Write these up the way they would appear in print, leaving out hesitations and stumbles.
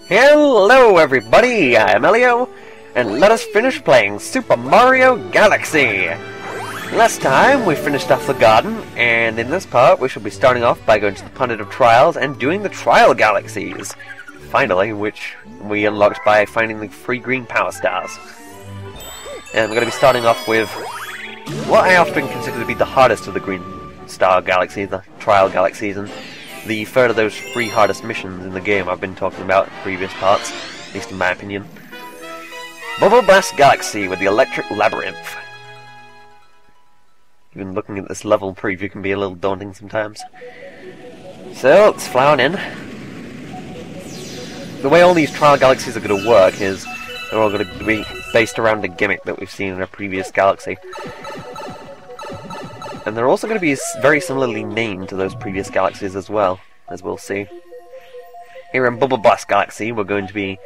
Hello everybody, I'm Elio, and let us finish playing Super Mario Galaxy! Last time we finished off the garden, and in this part we shall be starting off by going to the Planet of Trials and doing the Trial Galaxies! Finally, which we unlocked by finding the 3 green power stars. And we're going to be starting off with what I often consider to be the hardest of the green star galaxies, the Trial Galaxies, and the third of those 3 hardest missions in the game I've been talking about in previous parts, at least in my opinion. Bubble Blast Galaxy with the Electric Labyrinth. Even looking at this level preview can be a little daunting sometimes. So, let's fly on in. The way all these Trial Galaxies are going to work is they're all going to be based around a gimmick that we've seen in a previous galaxy. And they're also going to be very similarly named to those previous galaxies as well, as we'll see. Here in Bubble Blast Galaxy, we're going to be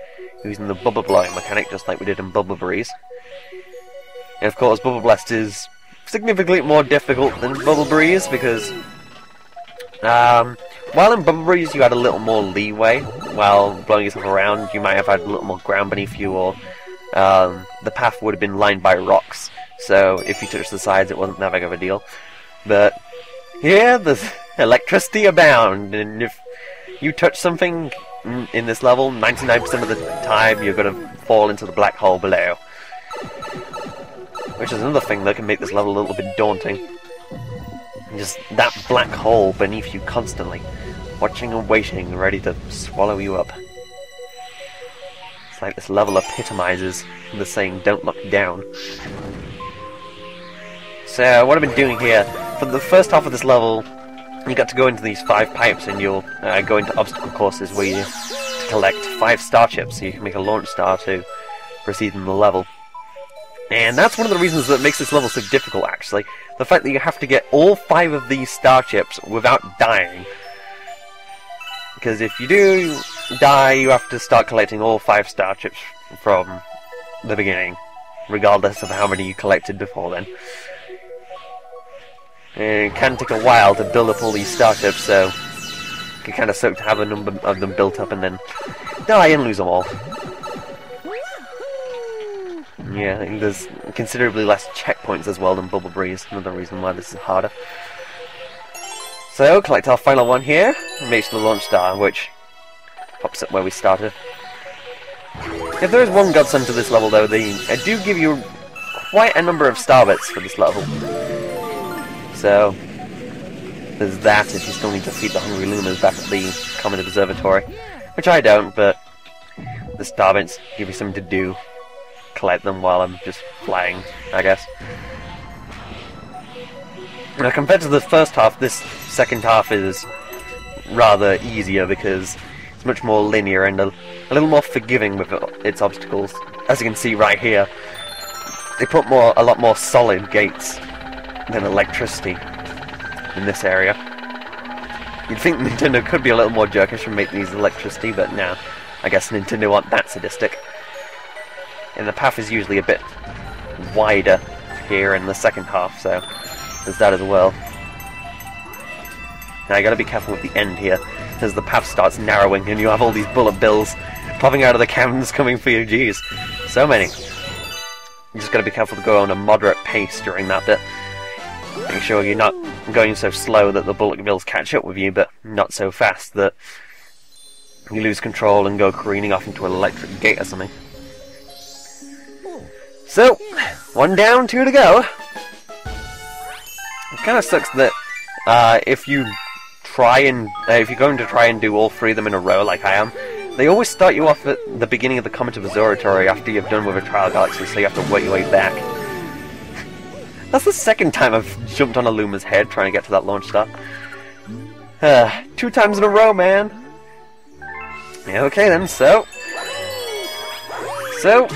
using the bubble blowing mechanic, just like we did in Bubble Breeze. And of course, Bubble Blast is significantly more difficult than Bubble Breeze, because while in Bubble Breeze you had a little more leeway while blowing yourself around, you might have had a little more ground beneath you, or the path would have been lined by rocks, so if you touched the sides it wasn't that big of a deal. But here, there's electricity abound, and if you touch something in this level, 99% of the time you're going to fall into the black hole below. Which is another thing that can make this level a little bit daunting. Just that black hole beneath you constantly, watching and waiting, ready to swallow you up. It's like this level epitomizes the saying, "Don't look down." So, what I've been doing here, for the first half of this level, you got to go into these 5 pipes and you'll go into obstacle courses where you collect 5 star chips so you can make a launch star to proceed in the level. And that's one of the reasons that makes this level so difficult, actually. The fact that you have to get all 5 of these star chips without dying. Because if you do die, you have to start collecting all 5 star chips from the beginning, regardless of how many you collected before then. And it can take a while to build up all these star chips, so it can kind of suck to have a number of them built up and then die and lose them all. Yeah, I think there's considerably less checkpoints as well than Bubble Breeze, another reason why this is harder. So, collect our final one here, and reach the launch star, which pops up where we started. If there is one godsend to this level though, they do give you quite a number of star bits for this level. So, there's that if you still need to feed the hungry Lumas back at the Comet Observatory. Which I don't, but the star bits give you something to do. Collect them while I'm just flying, I guess. Now, compared to the first half, this second half is rather easier because it's much more linear and a little more forgiving with its obstacles. As you can see right here, they put a lot more solid gates than electricity in this area. You'd think Nintendo could be a little more jerkish and make these electricity, but no, I guess Nintendo aren't that sadistic. And the path is usually a bit wider here in the second half, so there's that as well. Now you gotta be careful with the end here, as the path starts narrowing and you have all these bullet bills popping out of the cannons coming for you. Jeez, so many. You just gotta be careful to go on a moderate pace during that bit. Make sure you're not going so slow that the bullet bills catch up with you, but not so fast that you lose control and go careening off into an electric gate or something. So, 1 down, 2 to go. It kind of sucks that if you're going to try and do all 3 of them in a row like I am, they always start you off at the beginning of the Comet Observatory after you've done with a Trial Galaxy, so you have to work your way back. That's the second time I've jumped on a Luma's head trying to get to that launch star. 2 times in a row, man. Yeah, okay then, so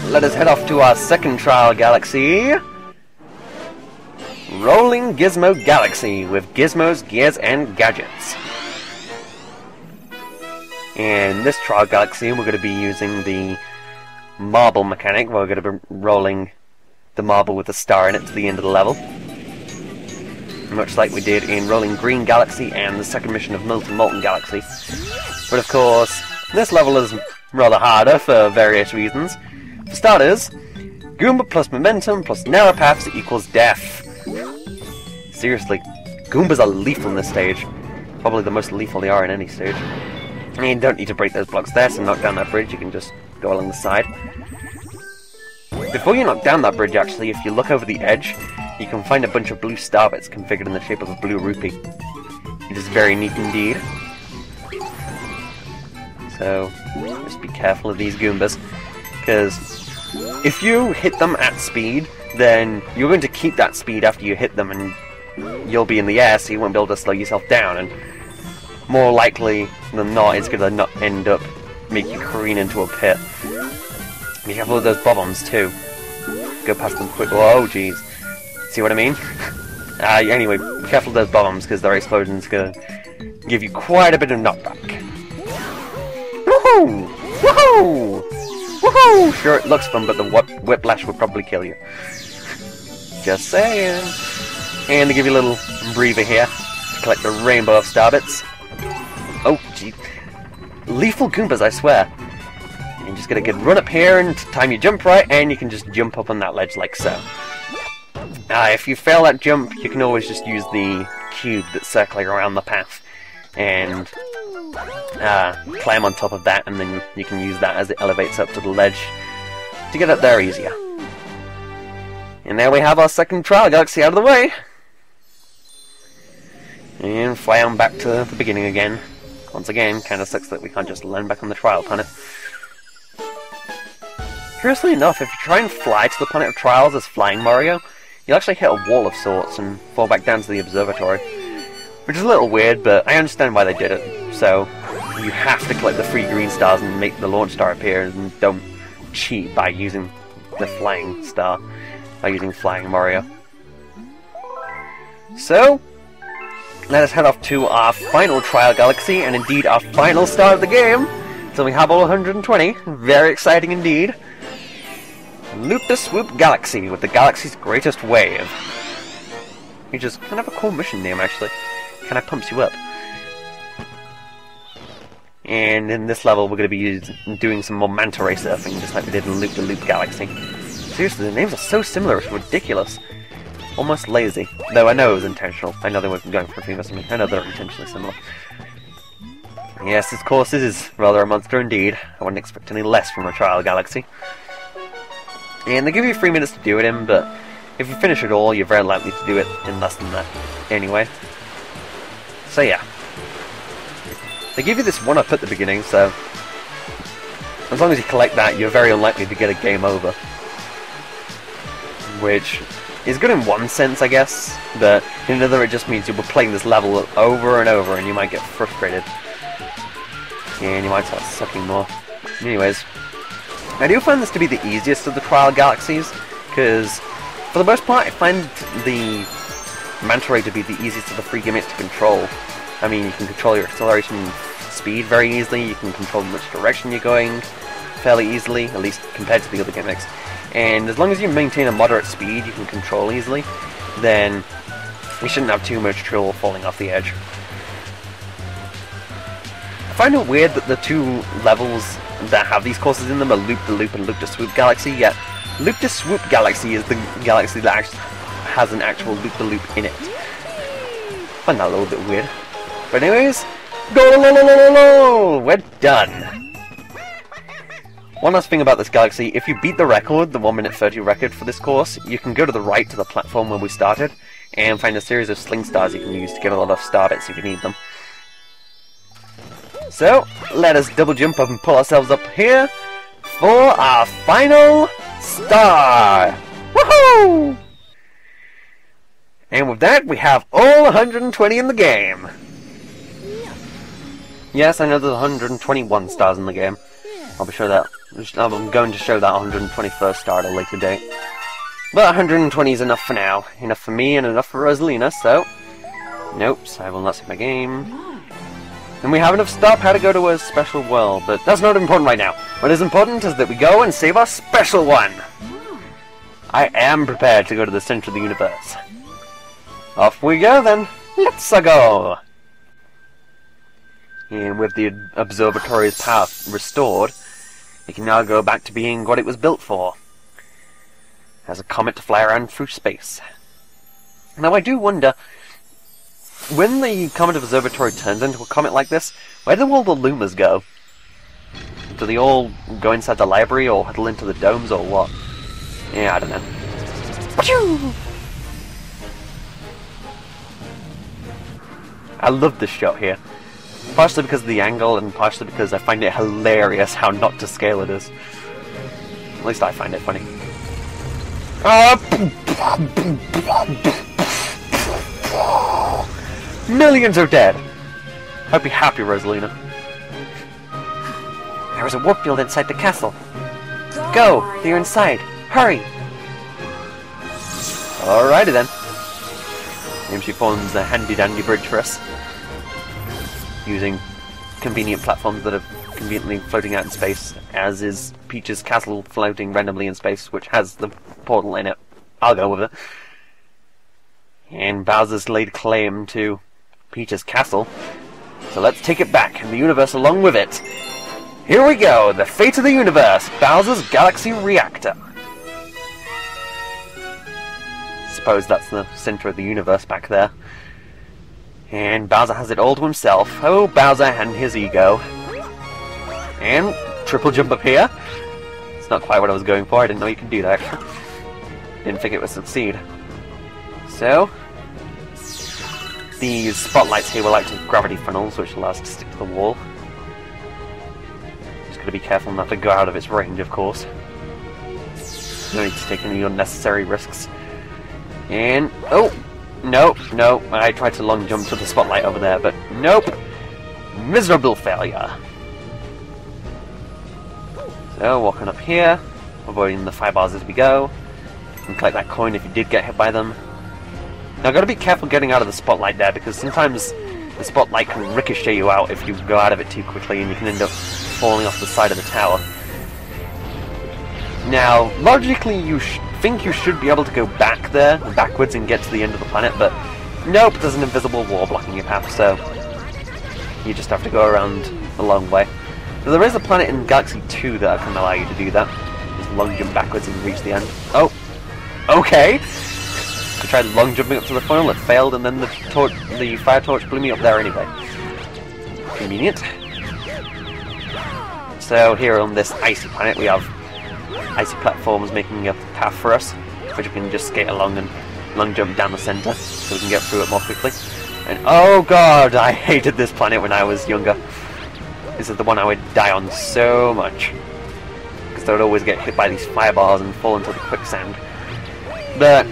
let us head off to our second Trial Galaxy. Rolling Gizmo Galaxy with Gizmos, Gears, and Gadgets. In this Trial Galaxy, we're going to be using the marble mechanic. We're going to be rolling the marble with a star in it to the end of the level. Much like we did in Rolling Green Galaxy and the second mission of Molten Galaxy. But of course, this level is rather harder for various reasons. For starters, Goomba plus momentum plus narrow paths equals death. Seriously, Goombas are lethal in this stage. Probably the most lethal they are in any stage. I mean, you don't need to break those blocks there, so knock down that bridge, you can just go along the side. Before you knock down that bridge, actually, if you look over the edge, you can find a bunch of blue star bits configured in the shape of a blue rupee. It is very neat indeed. So, just be careful of these Goombas, because if you hit them at speed, then you're going to keep that speed after you hit them, and you'll be in the air, so you won't be able to slow yourself down, and more likely than not, it's going to not end up making you careen into a pit. Be careful with those bob-ombs too. Go past them quick. Whoa, jeez. See what I mean? Anyway, be careful with those bob-ombs, because their explosion's going to give you quite a bit of knockback. Woohoo! Woohoo! Woohoo! Sure, it looks fun, but the whiplash would probably kill you. Just saying. And to give you a little breather here, to collect the rainbow of star bits. Oh, gee. Lethal Goombas, I swear. You just get a good run up here and time your jump right, and you can just jump up on that ledge like so. If you fail that jump, you can always just use the cube that's circling around the path and climb on top of that, and then you can use that as it elevates up to the ledge to get up there easier. And there we have our second Trial Galaxy out of the way. And fly on back to the beginning again. Once again, kinda sucks that we can't just land back on the Trial planet. Curiously enough, if you try and fly to the planet of Trials as Flying Mario, you'll actually hit a wall of sorts and fall back down to the observatory. Which is a little weird, but I understand why they did it. So, you have to collect the free green stars and make the launch star appear, and don't cheat by using the flying star, by using Flying Mario. So, let us head off to our final Trial Galaxy, and indeed our final star of the game. So we have all 120. Very exciting indeed. Loop-de-Swoop Galaxy with the galaxy's greatest wave. Which is kind of a cool mission name, actually. Kind of pumps you up. And in this level, we're going to be doing some more manta ray surfing, just like we did in Loop-de-Loop Galaxy. Seriously, the names are so similar, it's ridiculous. Almost lazy. Though I know it was intentional. I know they weren't going for a theme or something. I know they're intentionally similar. Yes, this course is rather a monster indeed. I wouldn't expect any less from a Trial Galaxy. And they give you 3 minutes to do it in, but if you finish it all, you're very likely to do it in less than that. Anyway. So yeah. They give you this 1-up at the beginning, so as long as you collect that, you're very unlikely to get a game over. Which is good in one sense, I guess, but in another it just means you'll be playing this level over and over and you might get frustrated. And you might start sucking more. Anyways, I do find this to be the easiest of the Trial Galaxies, because for the most part I find the Manta Ray to be the easiest of the free gimmicks to control. I mean, you can control your acceleration and speed very easily, you can control in which direction you're going fairly easily, at least compared to the other gimmicks. And as long as you maintain a moderate speed you can control easily, then you shouldn't have too much trouble falling off the edge. I find it weird that the two levels that have these courses in them are Loop-de-Loop and Loop-de-Swoop Galaxy, yet Loop-de-Swoop Galaxy is the galaxy that actually has an actual Loop-de-Loop in it. I find that a little bit weird. But anyways, go! We're done! One last thing about this galaxy, if you beat the record, the 1 minute 30 record for this course, you can go to the right to the platform where we started, and find a series of sling stars you can use to get a lot of star bits if you need them. So, let us double jump up and pull ourselves up here for our final star! Woohoo! And with that, we have all 120 in the game. Yes, I know there's 121 stars in the game. I'm going to show that 121st star at a later date. But 120 is enough for now. Enough for me and enough for Rosalina, so... Nope, so I will not save my game. And we have enough star power to go to a special world, but that's not important right now. What is important is that we go and save our special one! I am prepared to go to the center of the universe. Off we go then! Let's go! And with the observatory's path restored, It can now go back to being what it was built for, as a comet to fly around through space. Now I do wonder, when the Comet Observatory turns into a comet like this, where do all the Lumas go? Do they all go inside the library or huddle into the domes or what? Yeah, I don't know. I love this shot here. Partially because of the angle and partially because I find it hilarious how not to scale it is. At least I find it funny. Millions are dead! Hope you're happy, Rosalina. There is a warp field inside the castle. Go! They're inside! Hurry! Alrighty then. Maybe she forms a handy-dandy bridge for us. Using convenient platforms that are conveniently floating out in space, as is Peach's castle floating randomly in space, which has the portal in it. I'll go with it. And Bowser's laid claim to Peach's castle, so let's take it back, and the universe along with it. Here we go, the fate of the universe, Bowser's Galaxy Reactor. Suppose that's the center of the universe back there. And Bowser has it all to himself. Oh, Bowser and his ego. And triple jump up here. It's not quite what I was going for, I didn't know you could do that. Didn't think it would succeed. So, these spotlights here will act as gravity funnels, which allow us to stick to the wall. Just gotta be careful not to go out of its range, of course. No need to take any unnecessary risks. And, oh! No, I tried to long jump to the spotlight over there, but nope! Miserable failure! So, walking up here, avoiding the fire bars as we go. You can collect that coin if you did get hit by them. Now, gotta be careful getting out of the spotlight there, because sometimes the spotlight can ricochet you out if you go out of it too quickly, and you can end up falling off the side of the tower. Now, logically, you think you should be able to go back there, backwards, and get to the end of the planet, but nope, there's an invisible wall blocking your path, so you just have to go around a long way. So there is a planet in Galaxy 2 that can allow you to do that. Just long jump backwards and reach the end. Oh, okay! I tried long jumping up to the funnel, it failed, and then the fire torch blew me up there anyway. Convenient. So here on this icy planet we have icy platforms making a path for us, which we can just skate along and long jump down the center so we can get through it more quickly. And oh god, I hated this planet when I was younger. This is the one I would die on so much, because I would always get hit by these firebars and fall into the quicksand. But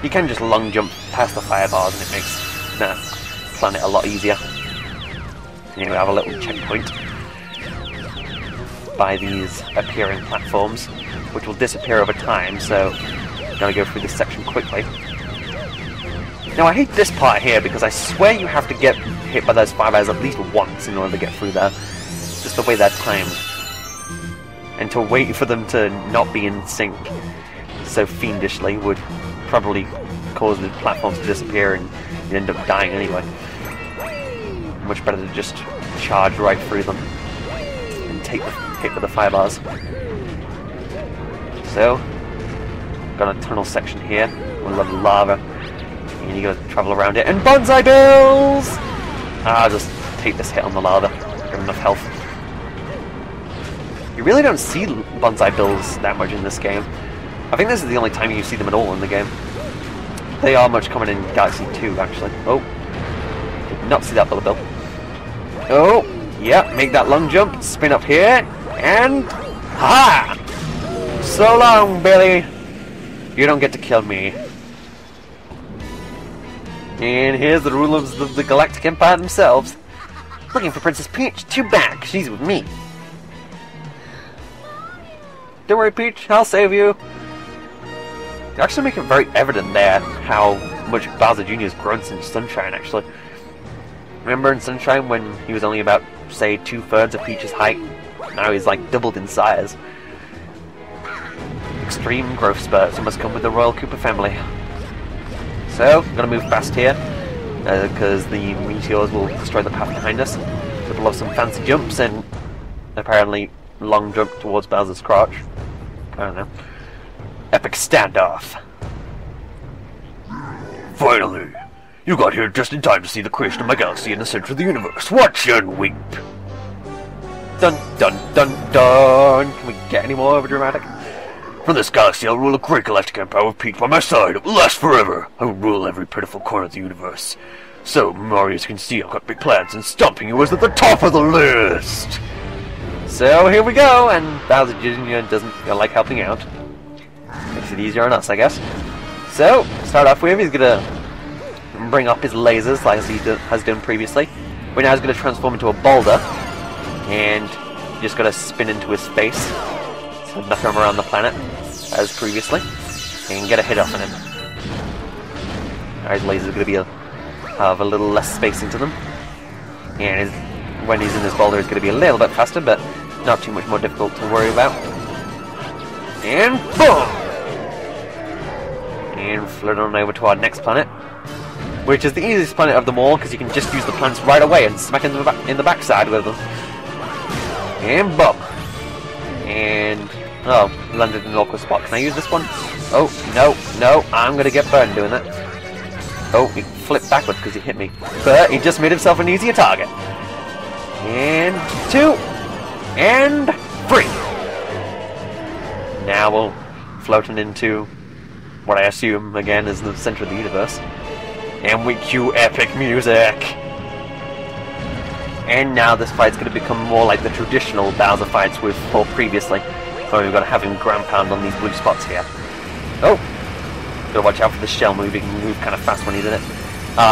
you can just long jump past the firebars and it makes the planet a lot easier. And here we have a little checkpoint by these appearing platforms, which will disappear over time, so I'm going to go through this section quickly. Now I hate this part here because I swear you have to get hit by those firebars at least once in order to get through there. Just the way they're timed. And to wait for them to not be in sync so fiendishly would probably cause the platforms to disappear and you end up dying anyway. Much better to just charge right through them and take the hit with the firebars. So, got a tunnel section here with a lot of lava, and you gotta travel around it. And bonsai bills! I'll just take this hit on the lava. Got enough health. You really don't see bonsai bills that much in this game. I think this is the only time you see them at all in the game. They are much common in Galaxy 2, actually. Oh, did not see that little bill. Oh, yeah, make that long jump, spin up here, and ha! So long, Billy! You don't get to kill me. And here's the rulers of the Galactic Empire themselves. Looking for Princess Peach? Too bad, she's with me. Don't worry, Peach, I'll save you. They actually make it very evident there how much Bowser Jr. has grown since Sunshine, actually. Remember in Sunshine when he was only about, say, 2/3 of Peach's height? Now he's like doubled in size. Extreme growth spurts must come with the Royal Koopa family. So, I'm gonna move fast here, because the meteors will destroy the path behind us. So we'll have some fancy jumps, and apparently long jump towards Bowser's crotch. I don't know. Epic standoff. Finally! You got here just in time to see the creation of my galaxy in the center of the universe. Watch and weep! Dun dun dun dun! Can we get any more overdramatic? From this galaxy I'll rule a great galactic empire with Peach by my side. It will last forever. I will rule every pitiful corner of the universe. So, Mario, as you can see, I've got big plans, and stomping you is at the top of the list! So here we go, and Bowser Jr. doesn't feel like helping out. Makes it easier on us, I guess. So, start off with, he's gonna bring up his lasers like he has done previously. But now he's gonna transform into a boulder, and you just gotta spin into his face. So knock him around the planet, as previously, and get a hit off on him. His lasers are gonna be have a little less spacing to them, and when he's in this boulder, it's gonna be a little bit faster, but not too much more difficult to worry about. And boom! And float on over to our next planet, which is the easiest planet of them all, because you can just use the plants right away and smack in the backside with them. And boom! And oh, landed in an awkward spot. Can I use this one? Oh no! I'm gonna get burned doing that. Oh, he flipped backwards because he hit me, but he just made himself an easier target. And 2 and 3. Now we'll floating into what I assume again is the center of the universe, and we cue epic music. And now this fight's going to become more like the traditional Bowser fights we've fought previously. So we've got to have him ground pound on these blue spots here. Oh, gotta watch out for the shell move. He can move kind of fast when he's in it.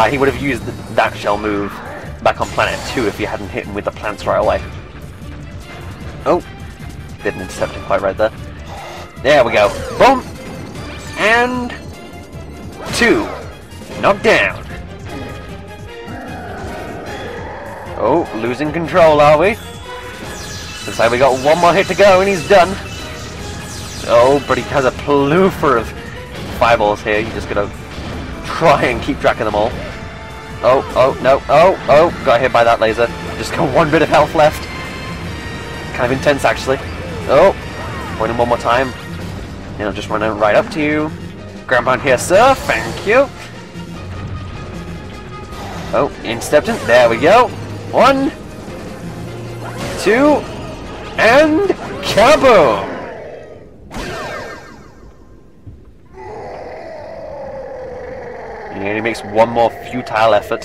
He would have used that shell move back on Planet 2 if you hadn't hit him with the plants right away. Oh, didn't intercept him quite right there. There we go. Boom! And 2. Knocked down. Oh, losing control, are we? Looks like we got one more hit to go and he's done. Oh, but he has a plethora of fireballs here. You just gotta try and keep track of them all. Oh, no, oh, got hit by that laser. Just got one bit of health left. Kind of intense, actually. Oh, point him one more time. And I'll just run right up to you. Ground pound here, sir. Thank you. Oh, instepped in. There we go. 1, 2, and kaboom! And he makes one more futile effort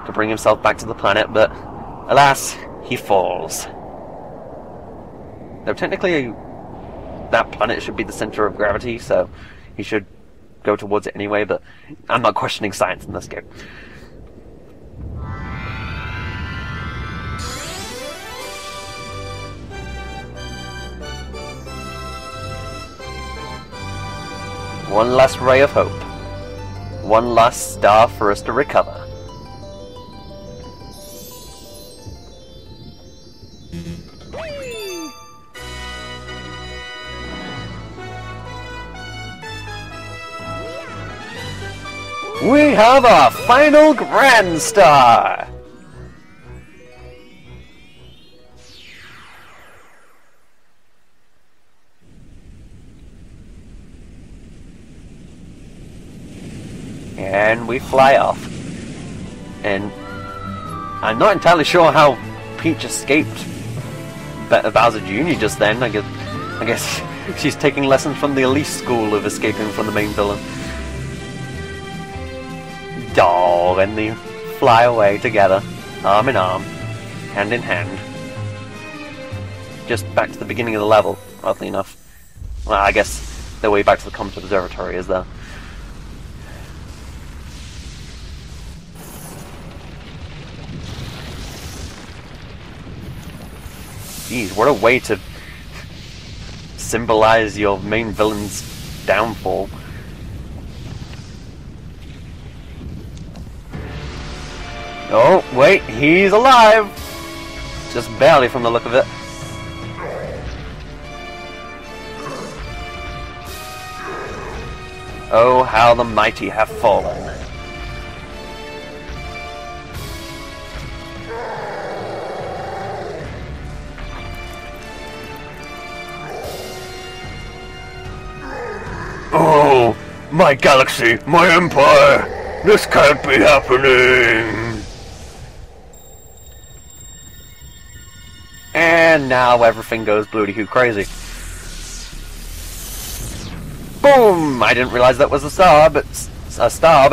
to bring himself back to the planet, but alas, he falls. Though technically, that planet should be the center of gravity, so he should go towards it anyway, but I'm not questioning science in this game. One last ray of hope. One last star for us to recover. We have our final Grand Star! And we fly off. And I'm not entirely sure how Peach escaped Bowser Jr. just then. I guess she's taking lessons from the Elise school of escaping from the main villain. And they fly away together, arm in arm, hand in hand. Just back to the beginning of the level, oddly enough. Well, I guess the way back to the Comet Observatory is there. Jeez, what a way to symbolize your main villain's downfall. Oh, wait, he's alive! Just barely from the look of it. Oh, how the mighty have fallen. My galaxy, my empire! This can't be happening! And now everything goes bloody-hoo crazy. Boom! I didn't realize that was a star, but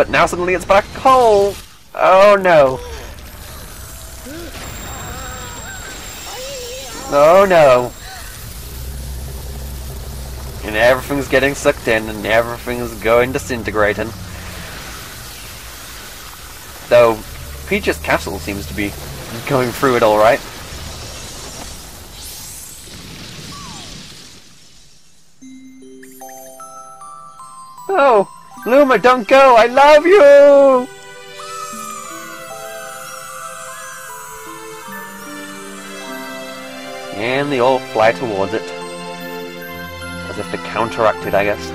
now suddenly it's a black hole! Oh no. Oh no. And everything's getting sucked in, and everything's going disintegrating. Though, Peach's castle seems to be going through it alright. Oh! Luma, don't go! I love you! And they all fly towards it. As if to counteract it, I guess.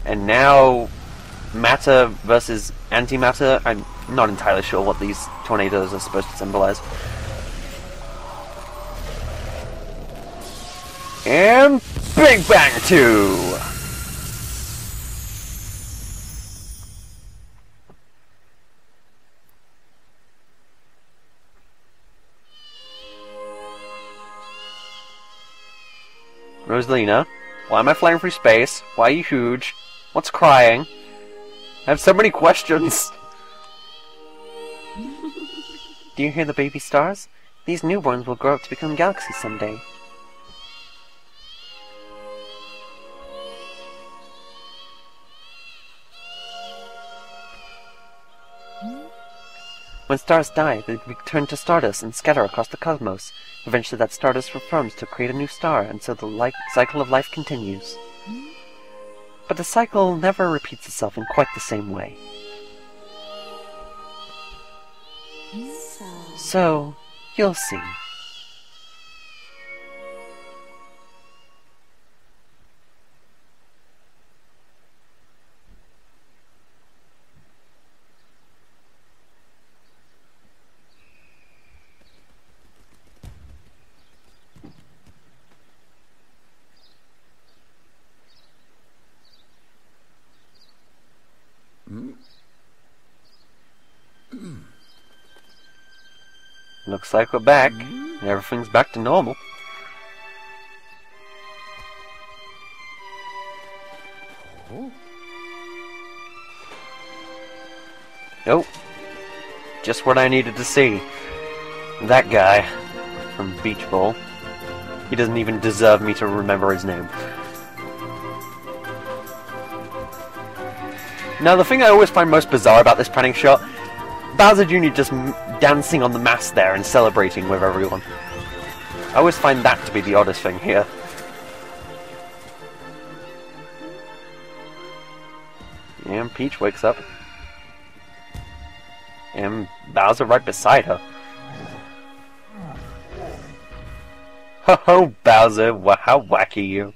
And now, matter versus antimatter. I'm not entirely sure what these tornadoes are supposed to symbolize. And Big Bang 2! Rosalina, why am I flying through space? Why are you huge? What's crying? I have so many questions! Do you hear the baby stars? These newborns will grow up to become galaxies someday. When stars die, they return to stardust and scatter across the cosmos. Eventually that stardust reforms to create a new star, and so the cycle of life continues. But the cycle never repeats itself in quite the same way. So, you'll see. Looks like we're back, and everything's back to normal. Oh, just what I needed to see. That guy from Beach Ball. He doesn't even deserve me to remember his name. Now, the thing I always find most bizarre about this panning shot, Bowser Jr. just dancing on the mast there and celebrating with everyone. I always find that to be the oddest thing here. And Peach wakes up. And Bowser right beside her. Oh, Bowser, how wacky you.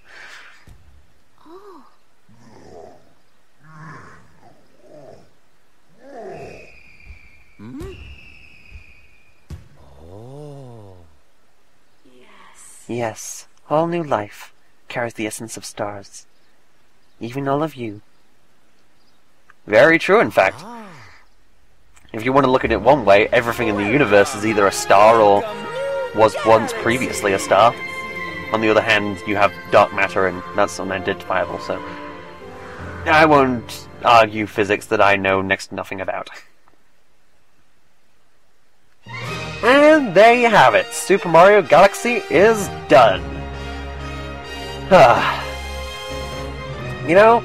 Yes, all new life carries the essence of stars. Even all of you. Very true, in fact. If you want to look at it one way, everything in the universe is either a star or was once previously a star. On the other hand, you have dark matter, and that's unidentifiable, so I won't argue physics that I know next to nothing about. And there you have it. Super Mario Galaxy is done. You know,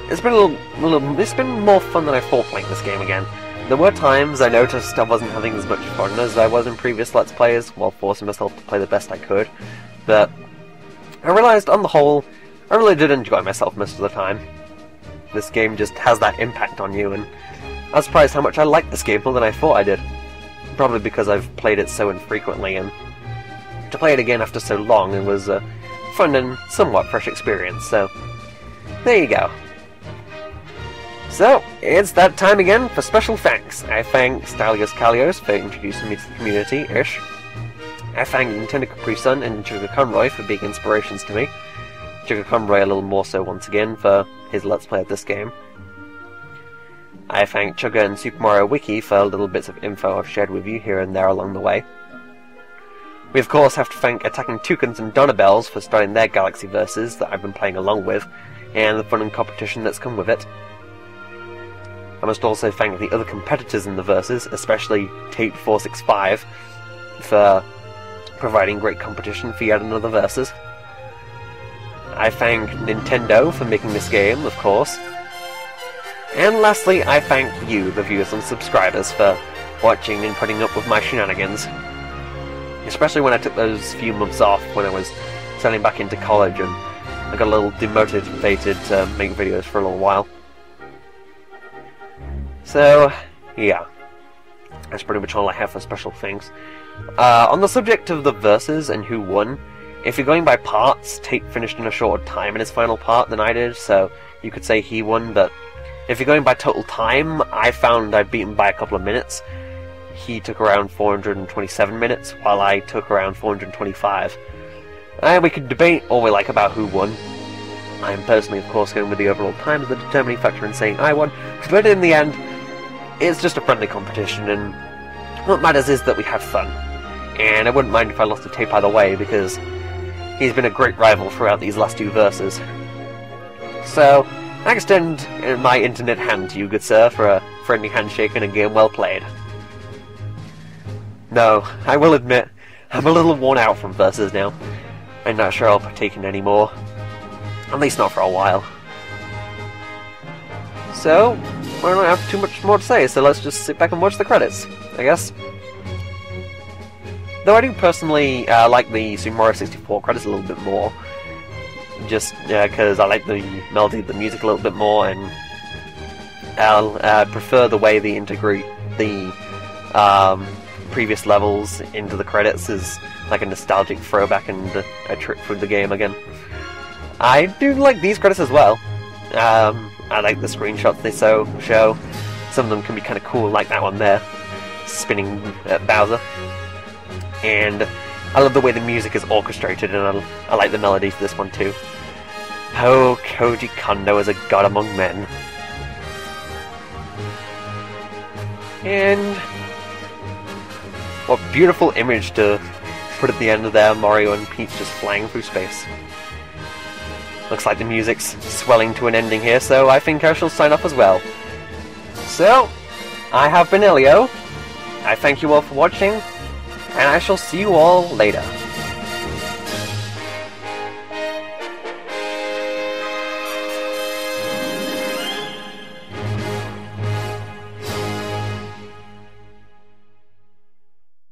it's been more fun than I thought playing this game again. There were times I noticed I wasn't having as much fun as I was in previous Let's Plays, while forcing myself to play the best I could. But I realized, on the whole, I really did enjoy myself most of the time. This game just has that impact on you, and I was surprised how much I liked this game more than I thought I did. Probably because I've played it so infrequently, and to play it again after so long, it was a fun and somewhat fresh experience, so there you go. So, it's that time again for special thanks. I thank Stylius Kalios for introducing me to the community-ish. I thank Nintendo Capri Sun and Sugar Conroy for being inspirations to me. Sugar Conroy a little more so once again for his Let's Play of this game. I thank Chugga and Super Mario Wiki for little bits of info I've shared with you here and there along the way. We of course have to thank Attacking Toucans and Donabells for starting their Galaxy Verses that I've been playing along with, and the fun and competition that's come with it. I must also thank the other competitors in the Verses, especially Tape465, for providing great competition for yet another Versus. I thank Nintendo for making this game, of course. And lastly, I thank you, the viewers and subscribers, for watching and putting up with my shenanigans. Especially when I took those few months off when I was settling back into college and I got a little demotivated to make videos for a little while. So, yeah. That's pretty much all I have for special things. On the subject of the Versus and who won, if you're going by parts, Tate finished in a shorter time in his final part than I did, so you could say he won, but if you're going by total time, I found I'd beaten by a couple of minutes. He took around 427 minutes, while I took around 425. And we could debate all we like about who won. I'm personally, of course, going with the overall time as the determining factor in saying I won, but in the end, it's just a friendly competition, and what matters is that we have fun. And I wouldn't mind if I lost to Tape either way, because he's been a great rival throughout these last two verses. So, I extend my internet hand to you, good sir, for a friendly handshake and a game well played. No, I will admit, I'm a little worn out from verses now. I'm not sure I'll partake in any more. At least not for a while. So, I don't have too much more to say, so let's just sit back and watch the credits, I guess. Though I do personally like the Super Mario 64 credits a little bit more, just because I like the melody of the music a little bit more, and I'll prefer the way they integrate the previous levels into the credits as like a nostalgic throwback and a trip through the game again. I do like these credits as well. I like the screenshots they show. Some of them can be kind of cool, like that one there, spinning Bowser. And I love the way the music is orchestrated, and I like the melody for this one too. Oh, Koji Kondo is a god among men. And what beautiful image to put at the end of there, Mario and Peach just flying through space. Looks like the music's swelling to an ending here, so I think I shall sign off as well. So, I have been Illio. I thank you all for watching, and I shall see you all later.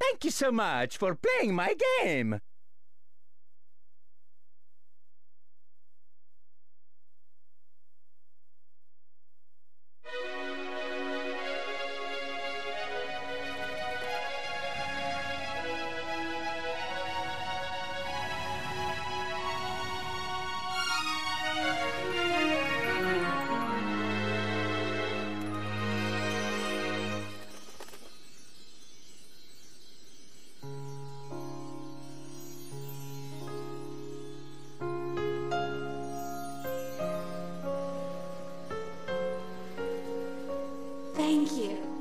Thank you so much for playing my game! Thank you.